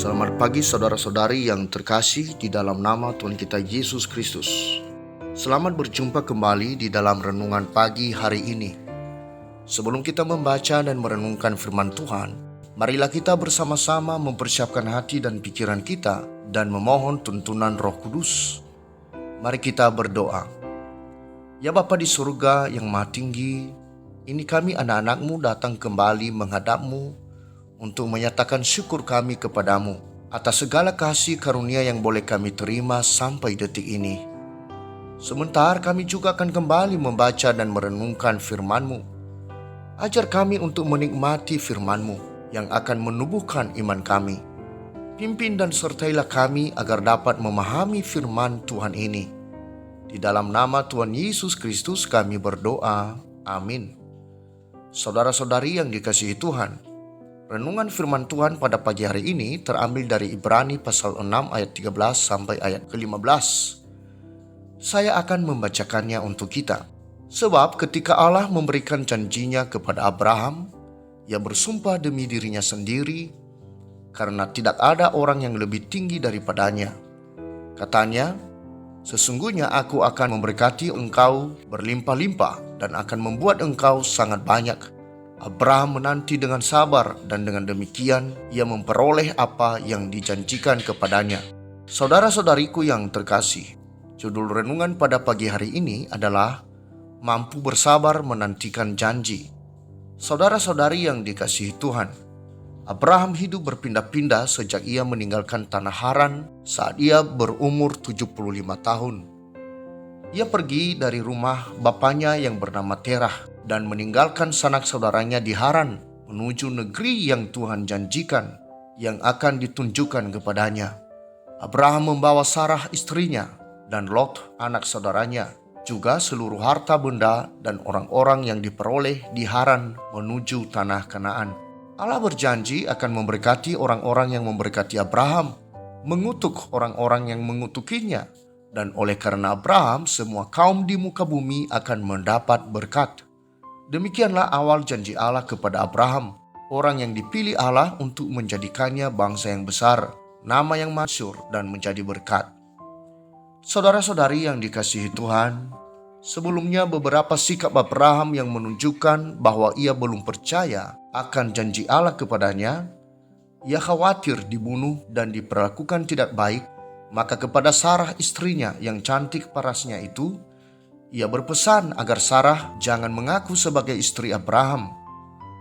Selamat pagi saudara-saudari yang terkasih di dalam nama Tuhan kita Yesus Kristus. Selamat berjumpa kembali di dalam renungan pagi hari ini. Sebelum kita membaca dan merenungkan firman Tuhan, marilah kita bersama-sama mempersiapkan hati dan pikiran kita dan memohon tuntunan Roh Kudus. Mari kita berdoa. Ya Bapa di surga yang Maha Tinggi, ini kami anak-anak-Mu datang kembali menghadap-Mu untuk menyatakan syukur kami kepadamu atas segala kasih karunia yang boleh kami terima sampai detik ini. Sementara kami juga akan kembali membaca dan merenungkan firman-Mu. Ajar kami untuk menikmati firman-Mu yang akan menumbuhkan iman kami. Pimpin dan sertailah kami agar dapat memahami firman Tuhan ini. Di dalam nama Tuhan Yesus Kristus kami berdoa. Amin. Saudara-saudari yang dikasihi Tuhan, renungan firman Tuhan pada pagi hari ini terambil dari Ibrani pasal 6 ayat 13 sampai ayat ke-15. Saya akan membacakannya untuk kita. Sebab ketika Allah memberikan janjinya kepada Abraham, ia bersumpah demi dirinya sendiri, karena tidak ada orang yang lebih tinggi daripadanya. Katanya, sesungguhnya aku akan memberkati engkau berlimpah-limpah dan akan membuat engkau sangat banyak. Abraham menanti dengan sabar dan dengan demikian ia memperoleh apa yang dijanjikan kepadanya. Saudara-saudariku yang terkasih, judul renungan pada pagi hari ini adalah mampu bersabar menantikan janji. Saudara-saudari yang dikasihi Tuhan, Abraham hidup berpindah-pindah sejak ia meninggalkan tanah Haran saat ia berumur 75 tahun. Ia pergi dari rumah bapaknya yang bernama Terah dan meninggalkan sanak saudaranya di Haran menuju negeri yang Tuhan janjikan yang akan ditunjukkan kepadanya. Abraham membawa Sarah istrinya dan Lot anak saudaranya, juga seluruh harta benda dan orang-orang yang diperoleh di Haran menuju tanah Kanaan. Allah berjanji akan memberkati orang-orang yang memberkati Abraham, mengutuk orang-orang yang mengutukinya, dan oleh karena Abraham semua kaum di muka bumi akan mendapat berkat. Demikianlah awal janji Allah kepada Abraham, orang yang dipilih Allah untuk menjadikannya bangsa yang besar, nama yang masyhur dan menjadi berkat. Saudara-saudari yang dikasihi Tuhan, sebelumnya beberapa sikap Abraham yang menunjukkan bahwa ia belum percaya akan janji Allah kepadanya. Ia khawatir dibunuh dan diperlakukan tidak baik, maka kepada Sarah istrinya yang cantik parasnya itu, ia berpesan agar Sarah jangan mengaku sebagai istri Abraham,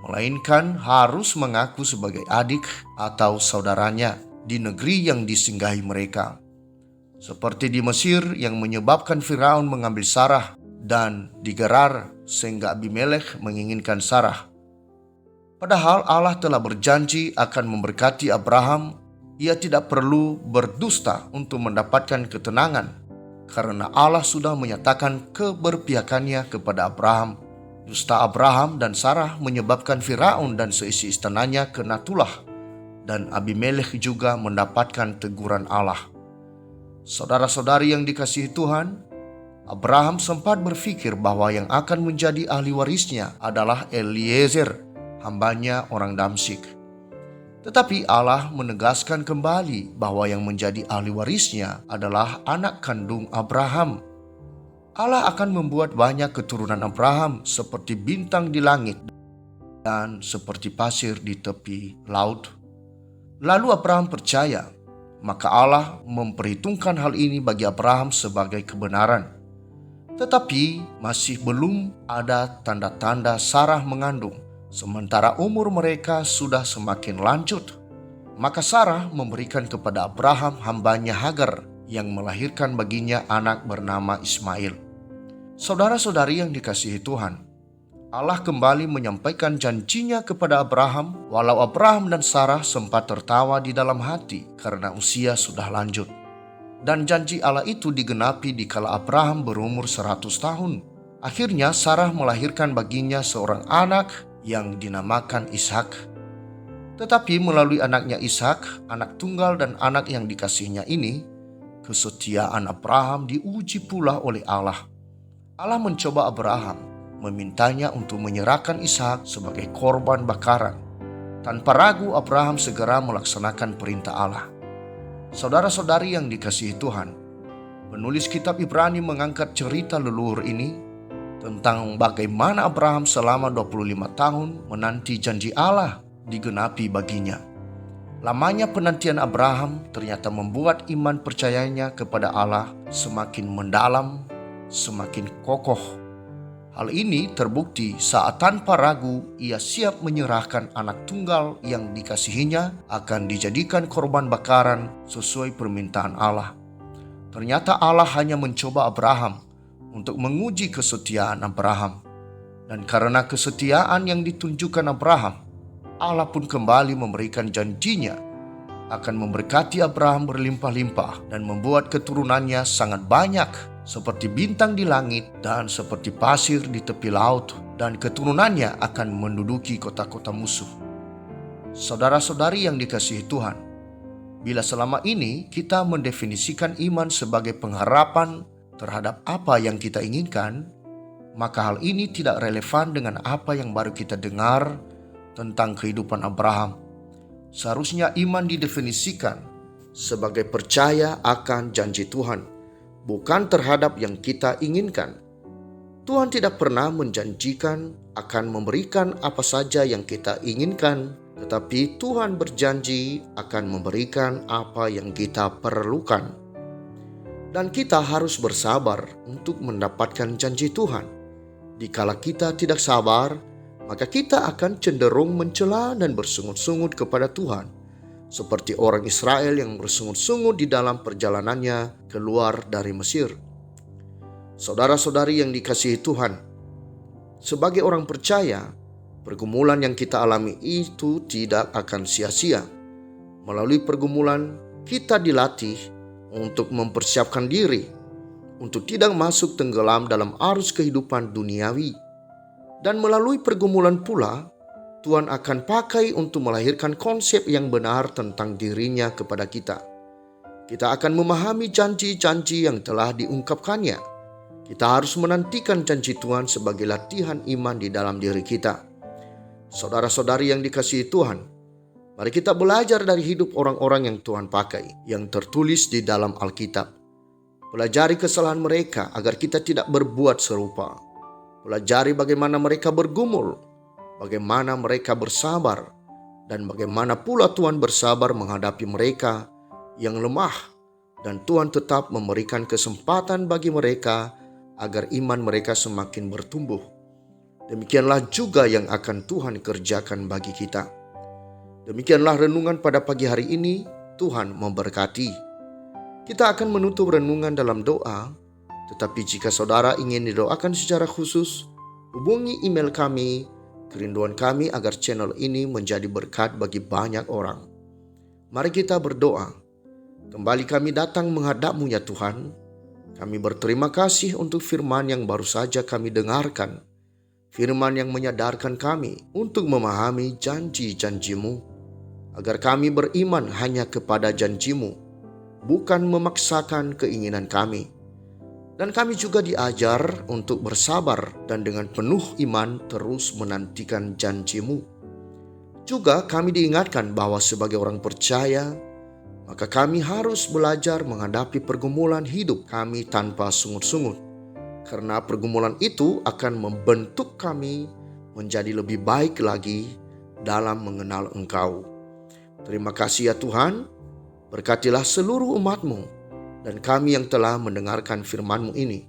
melainkan harus mengaku sebagai adik atau saudaranya di negeri yang disinggahi mereka. Seperti di Mesir yang menyebabkan Firaun mengambil Sarah dan di Gerar sehingga Abimelekh menginginkan Sarah. Padahal Allah telah berjanji akan memberkati Abraham, ia tidak perlu berdusta untuk mendapatkan ketenangan. Karena Allah sudah menyatakan keberpihakannya kepada Abraham. Dusta Abraham dan Sarah menyebabkan Firaun dan seisi istananya kena tulah, dan Abimelekh juga mendapatkan teguran Allah. Saudara-saudari yang dikasihi Tuhan, Abraham sempat berpikir bahwa yang akan menjadi ahli warisnya adalah Eliezer, hambanya orang Damsyik. Tetapi Allah menegaskan kembali bahwa yang menjadi ahli warisnya adalah anak kandung Abraham. Allah akan membuat banyak keturunan Abraham seperti bintang di langit dan seperti pasir di tepi laut. Lalu Abraham percaya, maka Allah memperhitungkan hal ini bagi Abraham sebagai kebenaran. Tetapi masih belum ada tanda-tanda Sarah mengandung. Sementara umur mereka sudah semakin lanjut, maka Sarah memberikan kepada Abraham hambanya Hagar yang melahirkan baginya anak bernama Ismail. Saudara-saudari yang dikasihi Tuhan, Allah kembali menyampaikan janjinya kepada Abraham walau Abraham dan Sarah sempat tertawa di dalam hati karena usia sudah lanjut. Dan janji Allah itu digenapi dikala Abraham berumur 100 tahun. Akhirnya Sarah melahirkan baginya seorang anak yang dinamakan Ishak. Tetapi melalui anaknya Ishak, anak tunggal dan anak yang dikasihnya ini, kesetiaan Abraham diuji pula oleh Allah. Allah mencoba Abraham, memintanya untuk menyerahkan Ishak sebagai korban bakaran. Tanpa ragu Abraham segera melaksanakan perintah Allah. Saudara-saudari yang dikasihi Tuhan, penulis kitab Ibrani mengangkat cerita leluhur ini tentang bagaimana Abraham selama 25 tahun menanti janji Allah digenapi baginya. Lamanya penantian Abraham ternyata membuat iman percayanya kepada Allah semakin mendalam, semakin kokoh. Hal ini terbukti saat tanpa ragu ia siap menyerahkan anak tunggal yang dikasihinya akan dijadikan korban bakaran sesuai permintaan Allah. Ternyata Allah hanya mencoba Abraham untuk menguji kesetiaan Abraham. Dan karena kesetiaan yang ditunjukkan Abraham, Allah pun kembali memberikan janjinya akan memberkati Abraham berlimpah-limpah dan membuat keturunannya sangat banyak seperti bintang di langit dan seperti pasir di tepi laut, dan keturunannya akan menduduki kota-kota musuh. Saudara-saudari yang dikasihi Tuhan, bila selama ini kita mendefinisikan iman sebagai pengharapan terhadap apa yang kita inginkan, maka hal ini tidak relevan dengan apa yang baru kita dengar tentang kehidupan Abraham. Seharusnya iman didefinisikan sebagai percaya akan janji Tuhan, bukan terhadap yang kita inginkan. Tuhan tidak pernah menjanjikan akan memberikan apa saja yang kita inginkan, tetapi Tuhan berjanji akan memberikan apa yang kita perlukan. Dan kita harus bersabar untuk mendapatkan janji Tuhan. Dikala kita tidak sabar, maka kita akan cenderung mencela dan bersungut-sungut kepada Tuhan, seperti orang Israel yang bersungut-sungut di dalam perjalanannya keluar dari Mesir. Saudara-saudari yang dikasihi Tuhan, sebagai orang percaya, pergumulan yang kita alami itu tidak akan sia-sia. Melalui pergumulan, kita dilatih untuk mempersiapkan diri untuk tidak masuk tenggelam dalam arus kehidupan duniawi. Dan melalui pergumulan pula, Tuhan akan pakai untuk melahirkan konsep yang benar tentang dirinya kepada kita. Kita akan memahami janji-janji yang telah diungkapkannya. Kita harus menantikan janji Tuhan sebagai latihan iman di dalam diri kita. Saudara-saudari yang dikasihi Tuhan, mari kita belajar dari hidup orang-orang yang Tuhan pakai, yang tertulis di dalam Alkitab. Pelajari kesalahan mereka agar kita tidak berbuat serupa. Pelajari bagaimana mereka bergumul, bagaimana mereka bersabar, dan bagaimana pula Tuhan bersabar menghadapi mereka yang lemah, dan Tuhan tetap memberikan kesempatan bagi mereka agar iman mereka semakin bertumbuh. Demikianlah juga yang akan Tuhan kerjakan bagi kita. Demikianlah renungan pada pagi hari ini. Tuhan memberkati. Kita akan menutup renungan dalam doa. Tetapi jika saudara ingin didoakan secara khusus, hubungi email kami. Kerinduan kami agar channel ini menjadi berkat bagi banyak orang. Mari kita berdoa. Kembali kami datang menghadap-Mu ya Tuhan. Kami berterima kasih untuk firman yang baru saja kami dengarkan. Firman yang menyadarkan kami untuk memahami janji-janji-Mu. Agar kami beriman hanya kepada janji-Mu, bukan memaksakan keinginan kami. Dan kami juga diajar untuk bersabar dan dengan penuh iman terus menantikan janji-Mu. Juga kami diingatkan bahwa sebagai orang percaya, maka kami harus belajar menghadapi pergumulan hidup kami tanpa sungut-sungut. Karena pergumulan itu akan membentuk kami menjadi lebih baik lagi dalam mengenal Engkau. Terima kasih ya Tuhan, berkatilah seluruh umat-Mu dan kami yang telah mendengarkan firman-Mu ini.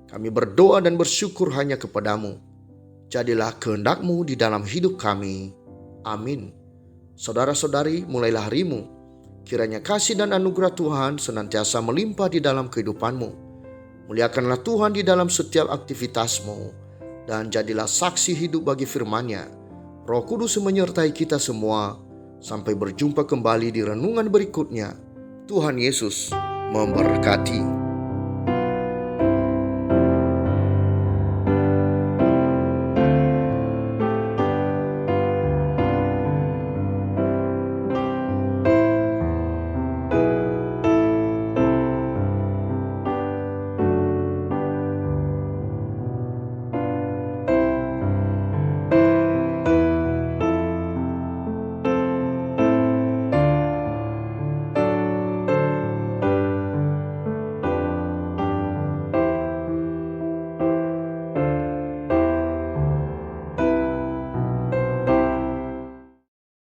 Kami berdoa dan bersyukur hanya kepada-Mu. Jadilah kehendak-Mu di dalam hidup kami. Amin. Saudara-saudari, mulailah harimu. Kiranya kasih dan anugerah Tuhan senantiasa melimpah di dalam kehidupan-Mu. Muliakanlah Tuhan di dalam setiap aktivitas-Mu. Dan jadilah saksi hidup bagi firman-Nya. Roh Kudus menyertai kita semua. Sampai berjumpa kembali di renungan berikutnya. Tuhan Yesus memberkati.